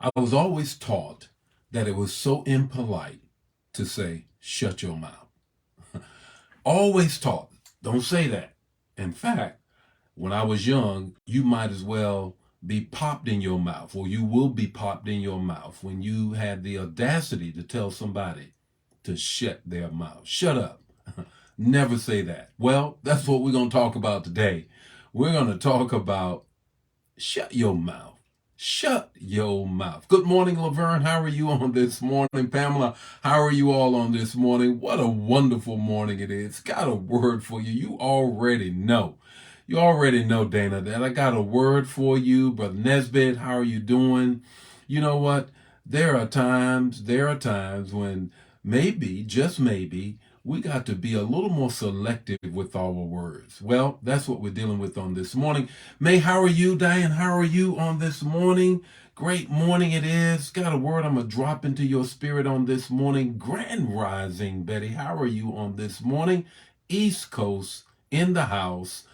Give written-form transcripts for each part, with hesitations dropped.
I was always taught that it was so impolite to say, shut your mouth. Always taught, don't say that. In fact, when I was young, you might as well be popped in your mouth, or you will be popped in your mouth when you had the audacity to tell somebody to shut their mouth. Shut up. Never say that. Well, that's what we're going to talk about today. We're going to talk about shut your mouth. Shut your mouth. Good morning, Laverne. How are you on this morning? Pamela, how are you all on this morning? What a wonderful morning it is. Got a word for you. You already know. You already know, Dana, that I got a word for you. Brother Nesbitt, how are you doing? You know what? There are times when maybe, just maybe, we got to be a little more selective with our words. Well, that's what we're dealing with on this morning. May, how are you? Diane, how are you on this morning? Great morning it is. Got a word I'm going to drop into your spirit on this morning. Grand rising, Betty. How are you on this morning? East Coast in the house.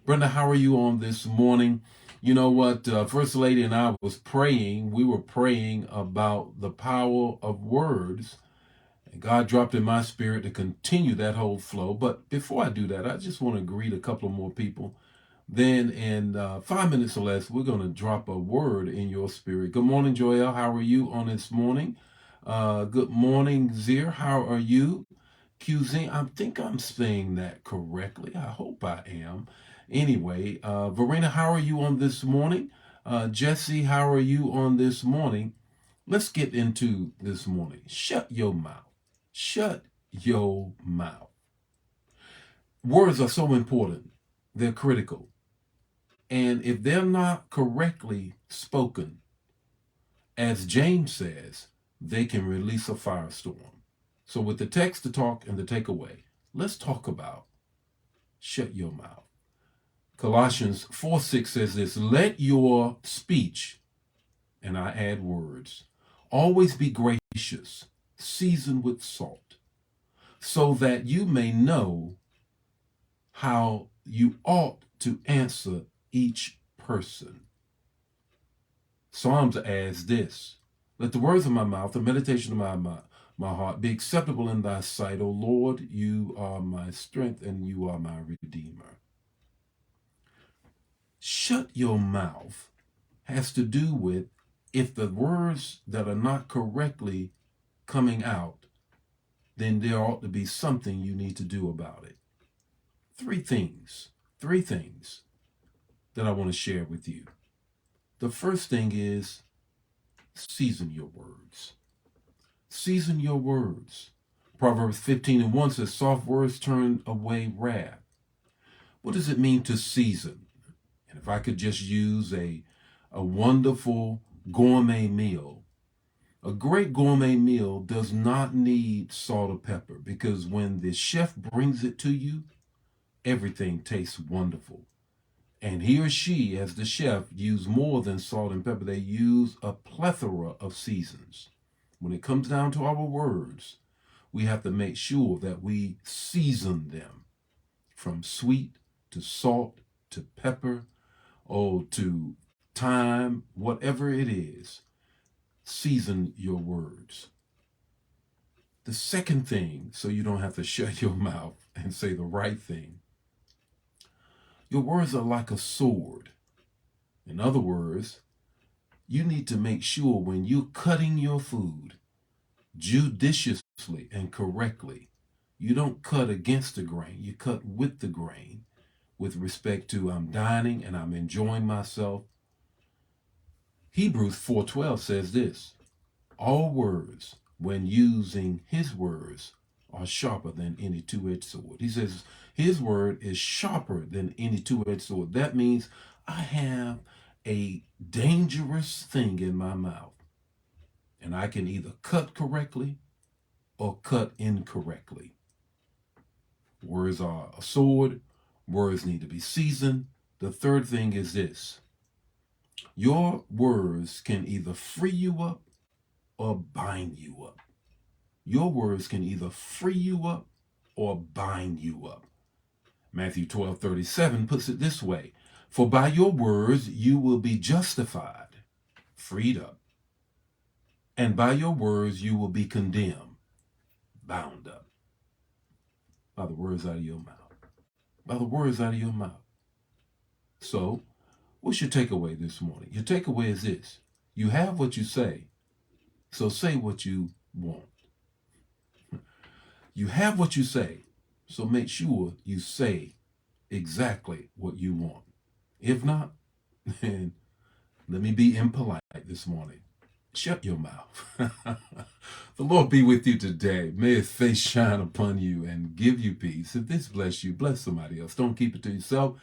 Brenda, how are you on this morning? You know what? First Lady and I was praying. We were praying about the power of words. And God dropped in my spirit to continue that whole flow. But before I do that, I just want to greet a couple of more people. Then in 5 minutes or less, we're going to drop a word in your spirit. Good morning, Joel. How are you on this morning? Good morning, Zir. How are you? QZ, I think I'm saying that correctly. I hope I am. Anyway, Verena, how are you on this morning? Jesse, how are you on this morning? Let's get into this morning. Shut your mouth. Shut your mouth. Words are so important. They're critical. And if they're not correctly spoken, as James says, they can release a firestorm. So with the text to talk and the takeaway, let's talk about shut your mouth. Colossians 4:6 says this, let your speech, and I add words, always be gracious, seasoned with salt, so that you may know how you ought to answer each person. Psalms adds this, let the words of my mouth, the meditation of my heart be acceptable in thy sight, O Lord. You are my strength and you are my redeemer. Shut your mouth has to do with if the words that are not correctly coming out, then there ought to be something you need to do about it. Three things that I want to share with you. The first thing is season your words. Season your words. Proverbs 15:1 says, soft words turn away wrath. What does it mean to season? And if I could just use a wonderful gourmet meal, a great gourmet meal does not need salt or pepper, because when the chef brings it to you, everything tastes wonderful. And he or she, as the chef, use more than salt and pepper. They use a plethora of seasons. When it comes down to our words, we have to make sure that we season them from sweet to salt to pepper, to thyme, whatever it is. Season your words. The second thing, so you don't have to shut your mouth and say the right thing, your words are like a sword. In other words, you need to make sure when you're cutting your food judiciously and correctly, you don't cut against the grain, you cut with the grain with respect to I'm dining and I'm enjoying myself. Hebrews 4:12 says this, all words, when using his words, are sharper than any two-edged sword. He says his word is sharper than any two-edged sword. That means I have a dangerous thing in my mouth, and I can either cut correctly or cut incorrectly. Words are a sword. Words need to be seasoned. The third thing is this. Your words can either free you up or bind you up. Your words can either free you up or bind you up. Matthew 12:37 puts it this way, for by your words you will be justified, freed up, and by your words you will be condemned, bound up by the words out of your mouth. By the words out of your mouth. So, what's your takeaway this morning? Your takeaway is this. You have what you say, so say what you want. You have what you say, so make sure you say exactly what you want. If not, then let me be impolite this morning. Shut your mouth. The Lord be with you today. May his face shine upon you and give you peace. If this bless you, bless somebody else. Don't keep it to yourself.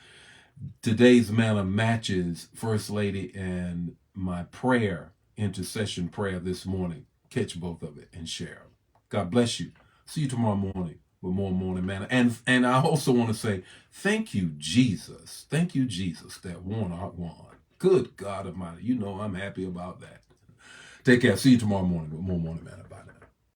Today's manna matches First Lady and my prayer, intercession prayer this morning. Catch both of it and share. God bless you. See you tomorrow morning with more morning manna. And I also want to say thank you, Jesus. Thank you, Jesus, that Warnock won. Good God Almighty. You know I'm happy about that. Take care. See you tomorrow morning with more morning manna.